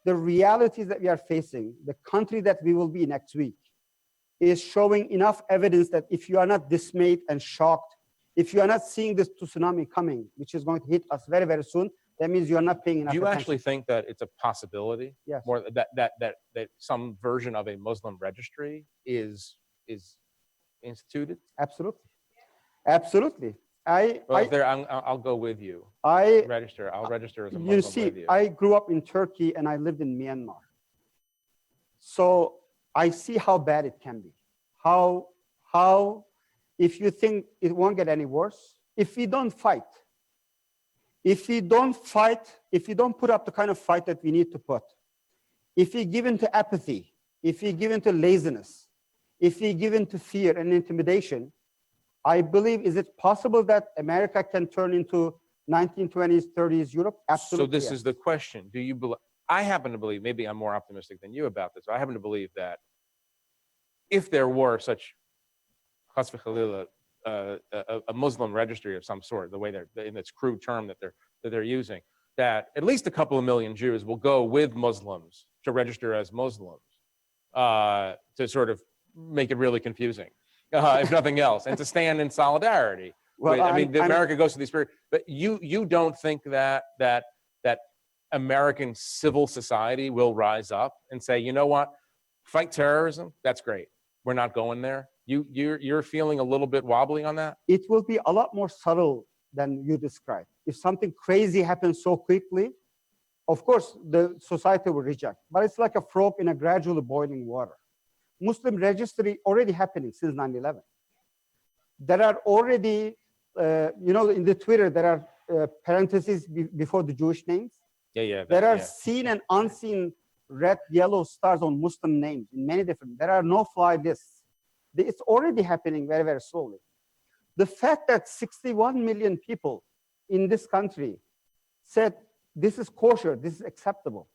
the realities that we are facing, the country that we will be next week, is showing enough evidence that if you are not dismayed and shocked, if you are not seeing this tsunami coming, which is going to hit us very, very soon, that means you are not paying enough attention. Do you actually think that it's a possibility? Yes. More that some version of a Muslim registry is instituted? Absolutely. Absolutely. I'll go with you. I'll register as a Muslim you see, with you. I grew up in Turkey and I lived in Myanmar. So I see how bad it can be. How if you think it won't get any worse, if we don't fight, if we don't put up the kind of fight that we need to put, if we give in to apathy, if we give in to laziness, if we give in to fear and intimidation, I believe, is it possible that America can turn into 1920s, 30s Europe? Absolutely. So this yes. is the question. Do you believe? I happen to believe, maybe I'm more optimistic than you about this, I happen to believe that if there were such a Muslim registry of some sort, the way they're in this crude term that they're using, that at least a couple of million Jews will go with Muslims to register as Muslims, to sort of make it really confusing, if nothing else, and to stand in solidarity. Well, America goes through these periods, but you don't think that American civil society will rise up and say, you know what, fight terrorism, that's great. We're not going there. You're feeling a little bit wobbly on that? It will be a lot more subtle than you described. If something crazy happens so quickly, of course, the society will reject. But it's like a frog in a gradually boiling water. Muslim registry already happening since 9/11. There are already, in the Twitter, there are parentheses before the Jewish names. There are seen and unseen red, yellow stars on Muslim names in many different. There are no-fly lists. It's already happening very, very slowly. The fact that 61 million people in this country said this is kosher, this is acceptable.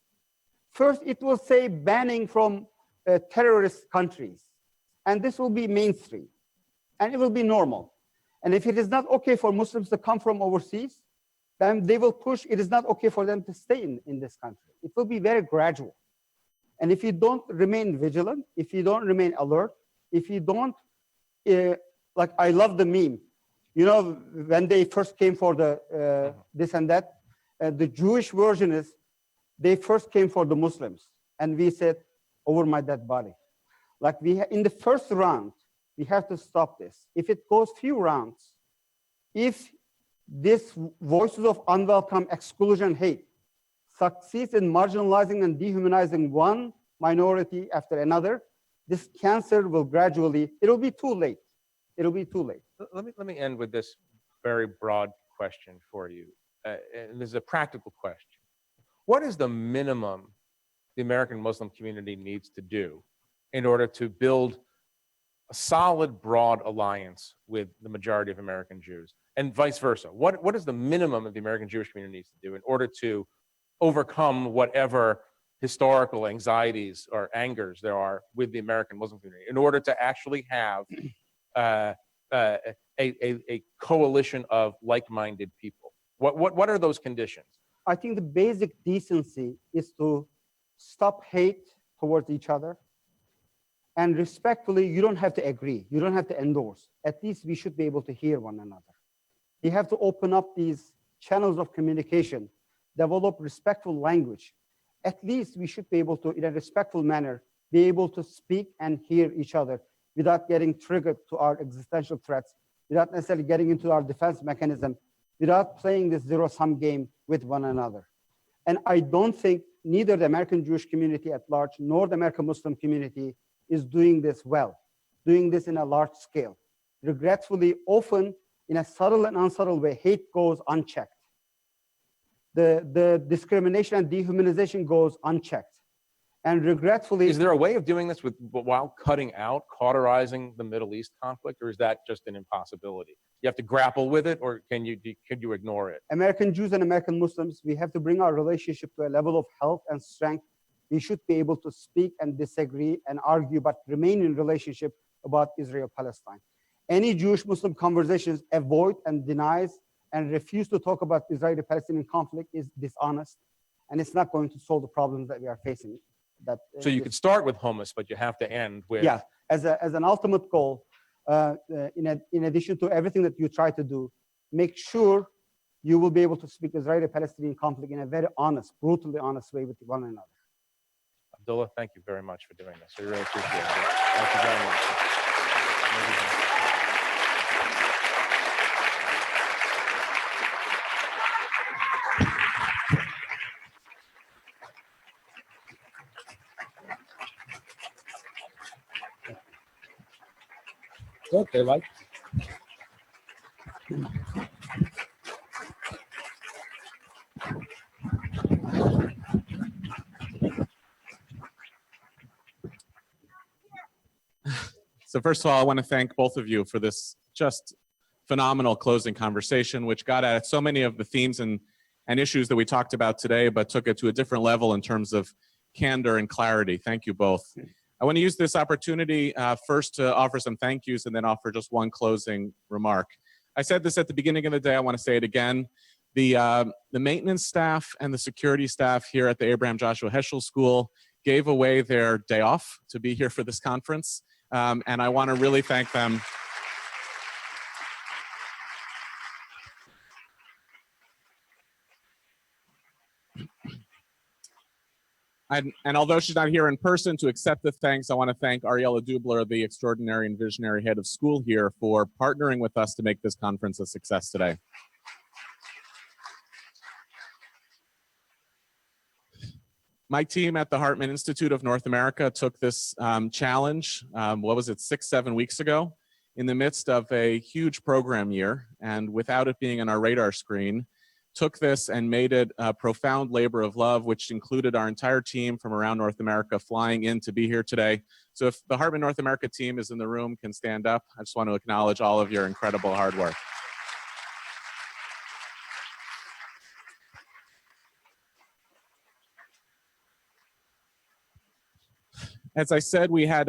First, it will say banning from terrorist countries, and this will be mainstream, and it will be normal. And if it is not okay for Muslims to come from overseas, then they will push, it is not okay for them to stay in this country. It will be very gradual. And if you don't remain vigilant, if you don't remain alert, if you don't, like I love the meme, when they first came for the this and that, the Jewish version is, they first came for the Muslims, and we said, over my dead body. Like in the first round, we have to stop this. If it goes few rounds, if this voices of unwelcome exclusion, hate, succeeds in marginalizing and dehumanizing one minority after another, this cancer will gradually, it'll be too late. It'll be too late. Let me end with this very broad question for you. And this is a practical question. What is the minimum the American Muslim community needs to do in order to build a solid, broad alliance with the majority of American Jews, and vice versa? What is the minimum that the American Jewish community needs to do in order to overcome whatever historical anxieties or angers there are with the American Muslim community, in order to actually have a coalition of like-minded people? What are those conditions? I think the basic decency is to stop hate towards each other. And respectfully, you don't have to agree. You don't have to endorse. At least we should be able to hear one another. You have to open up these channels of communication, develop respectful language. At least we should be able to, in a respectful manner, be able to speak and hear each other without getting triggered to our existential threats, without necessarily getting into our defense mechanism, without playing this zero-sum game with one another. And I don't think neither the American Jewish community at large nor the American Muslim community is doing this well, doing this in a large scale. Regretfully, often in a subtle and unsubtle way, hate goes unchecked. The discrimination and dehumanization goes unchecked. And regretfully— Is there a way of doing this while cutting out, cauterizing the Middle East conflict, or is that just an impossibility? You have to grapple with it, or can you ignore it? American Jews and American Muslims, we have to bring our relationship to a level of health and strength. We should be able to speak and disagree and argue, but remain in relationship about Israel-Palestine. Any Jewish-Muslim conversations avoid and denies and refuse to talk about Israeli-Palestinian conflict is dishonest, and it's not going to solve the problems that we are facing. So you could start with hummus, but you have to end with— Yeah, as an ultimate goal, in addition to everything that you try to do, make sure you will be able to speak Israeli-Palestinian conflict in a very honest, brutally honest way with one another. Abdullah, thank you very much for doing this. I really appreciate it. Thank you very much. Okay, like. So first of all, I want to thank both of you for this just phenomenal closing conversation, which got at so many of the themes and issues that we talked about today, but took it to a different level in terms of candor and clarity. Thank you both. I want to use this opportunity first to offer some thank yous and then offer just one closing remark. I said this at the beginning of the day. I want to say it again. The maintenance staff and the security staff here at the Abraham Joshua Heschel School gave away their day off to be here for this conference. And I want to really thank them. And although she's not here in person to accept the thanks, I want to thank Ariella Dubler, the extraordinary and visionary head of school here, for partnering with us to make this conference a success today. My team at the Hartman Institute of North America took this challenge, 6-7 weeks ago, in the midst of a huge program year, and without it being on our radar screen, took this and made it a profound labor of love, which included our entire team from around North America flying in to be here today. So if the Hartman North America team is in the room, can stand up. I just want to acknowledge all of your incredible hard work. As I said, we had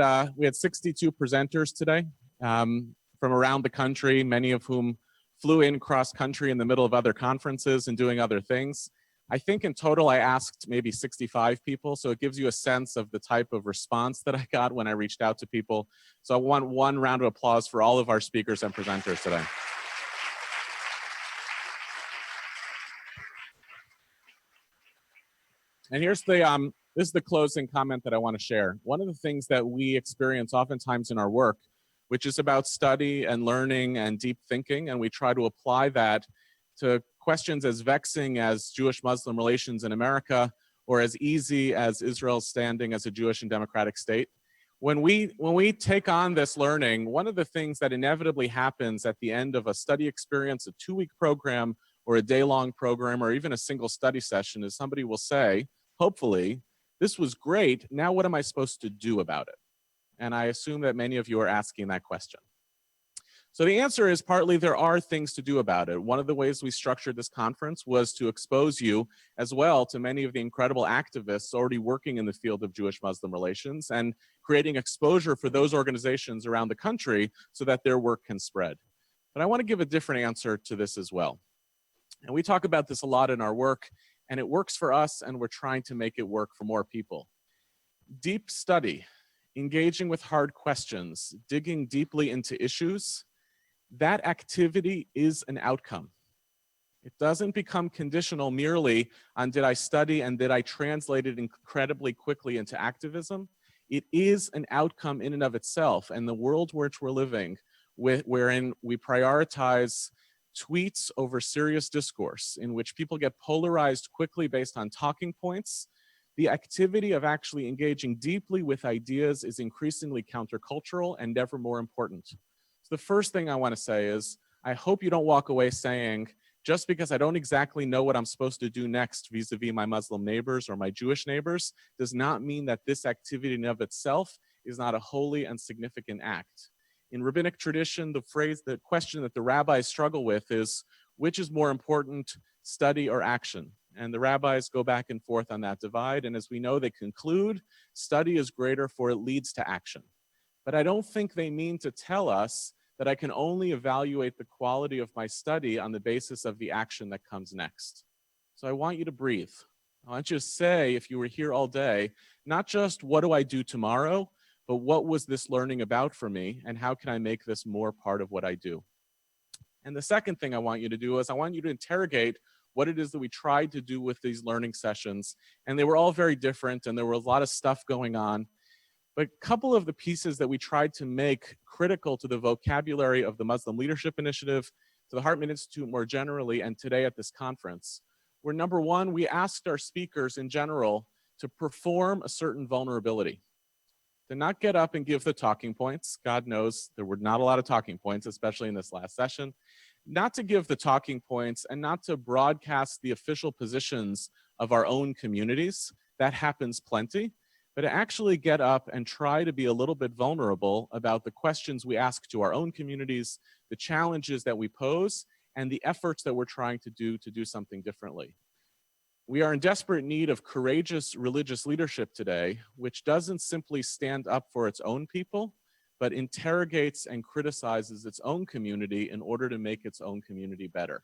62 presenters today from around the country, many of whom flew in cross country in the middle of other conferences and doing other things. I think in total I asked maybe 65 people, so it gives you a sense of the type of response that I got when I reached out to people. So I want one round of applause for all of our speakers and presenters today. And here's the this is the closing comment that I want to share. One of the things that we experience oftentimes in our work, which is about study and learning and deep thinking, and we try to apply that to questions as vexing as Jewish-Muslim relations in America, or as easy as Israel's standing as a Jewish and democratic state. When we take on this learning, one of the things that inevitably happens at the end of a study experience, a 2-week program, or a day-long program, or even a single study session, is somebody will say, hopefully, this was great. Now what am I supposed to do about it? And I assume that many of you are asking that question. So the answer is partly there are things to do about it. One of the ways we structured this conference was to expose you as well to many of the incredible activists already working in the field of Jewish-Muslim relations and creating exposure for those organizations around the country so that their work can spread. But I want to give a different answer to this as well. And we talk about this a lot in our work, and it works for us, and we're trying to make it work for more people. Deep study, engaging with hard questions, digging deeply into issues, that activity is an outcome. It doesn't become conditional merely on did I study and did I translate it incredibly quickly into activism. It is an outcome in and of itself. And the world which we're living, wherein we prioritize tweets over serious discourse, in which people get polarized quickly based on talking points, the activity of actually engaging deeply with ideas is increasingly countercultural and never more important. The first thing I want to say is, I hope you don't walk away saying, just because I don't exactly know what I'm supposed to do next vis-a-vis my Muslim neighbors or my Jewish neighbors, does not mean that this activity in and of itself is not a holy and significant act. In rabbinic tradition, the question that the rabbis struggle with is, which is more important, study or action? And the rabbis go back and forth on that divide. And as we know, they conclude, study is greater for it leads to action. But I don't think they mean to tell us that I can only evaluate the quality of my study on the basis of the action that comes next. So I want you to breathe. I want you to say, if you were here all day, not just what do I do tomorrow, but what was this learning about for me, and how can I make this more part of what I do? And the second thing I want you to do is I want you to interrogate what it is that we tried to do with these learning sessions. And they were all very different, and there were a lot of stuff going on. But a couple of the pieces that we tried to make critical to the vocabulary of the Muslim Leadership Initiative, to the Hartman Institute more generally, and today at this conference, were number one, we asked our speakers in general to perform a certain vulnerability. To not get up and give the talking points. God knows there were not a lot of talking points, especially in this last session. Not to give the talking points and not to broadcast the official positions of our own communities. That happens plenty. But to actually get up and try to be a little bit vulnerable about the questions we ask to our own communities, the challenges that we pose, and the efforts that we're trying to do something differently. We are in desperate need of courageous religious leadership today, which doesn't simply stand up for its own people, but interrogates and criticizes its own community in order to make its own community better.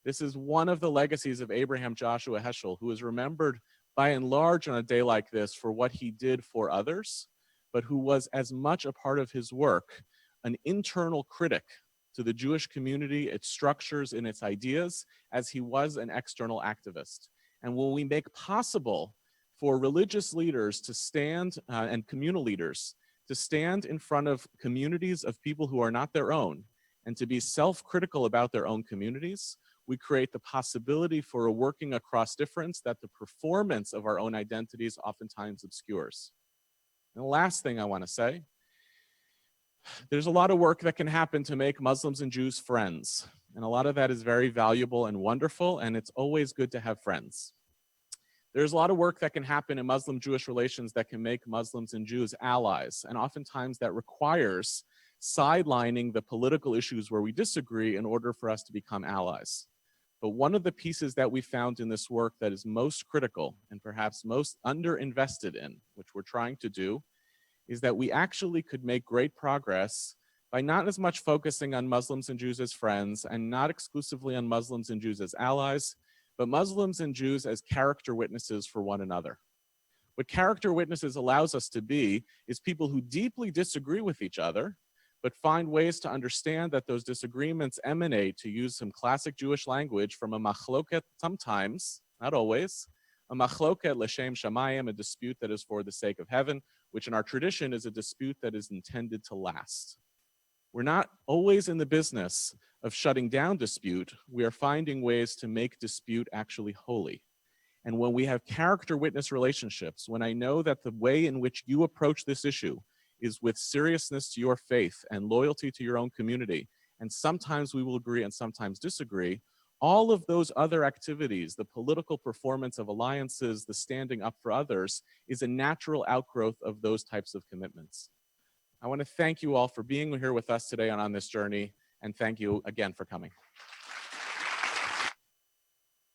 This is one of the legacies of Abraham Joshua Heschel, who is remembered by and large on a day like this for what he did for others, but who was as much a part of his work, an internal critic to the Jewish community, its structures and its ideas, as he was an external activist. And when we make possible for religious leaders to stand, and communal leaders, to stand in front of communities of people who are not their own, and to be self-critical about their own communities, we create the possibility for a working across difference that the performance of our own identities oftentimes obscures. And the last thing I want to say, there's a lot of work that can happen to make Muslims and Jews friends. And a lot of that is very valuable and wonderful, and it's always good to have friends. There's a lot of work that can happen in Muslim-Jewish relations that can make Muslims and Jews allies. And oftentimes that requires sidelining the political issues where we disagree in order for us to become allies. But one of the pieces that we found in this work that is most critical and perhaps most underinvested in, which we're trying to do, is that we actually could make great progress by not as much focusing on Muslims and Jews as friends and not exclusively on Muslims and Jews as allies, but Muslims and Jews as character witnesses for one another. What character witnesses allows us to be is people who deeply disagree with each other, but find ways to understand that those disagreements emanate, to use some classic Jewish language, from a machloket sometimes, not always, a machloket l'shem shamayim, a dispute that is for the sake of heaven, which in our tradition is a dispute that is intended to last. We're not always in the business of shutting down dispute. We are finding ways to make dispute actually holy. And when we have character witness relationships, when I know that the way in which you approach this issue is with seriousness to your faith and loyalty to your own community, and sometimes we will agree and sometimes disagree, all of those other activities, the political performance of alliances, the standing up for others, is a natural outgrowth of those types of commitments. I want to thank you all for being here with us today on this journey, and thank you again for coming.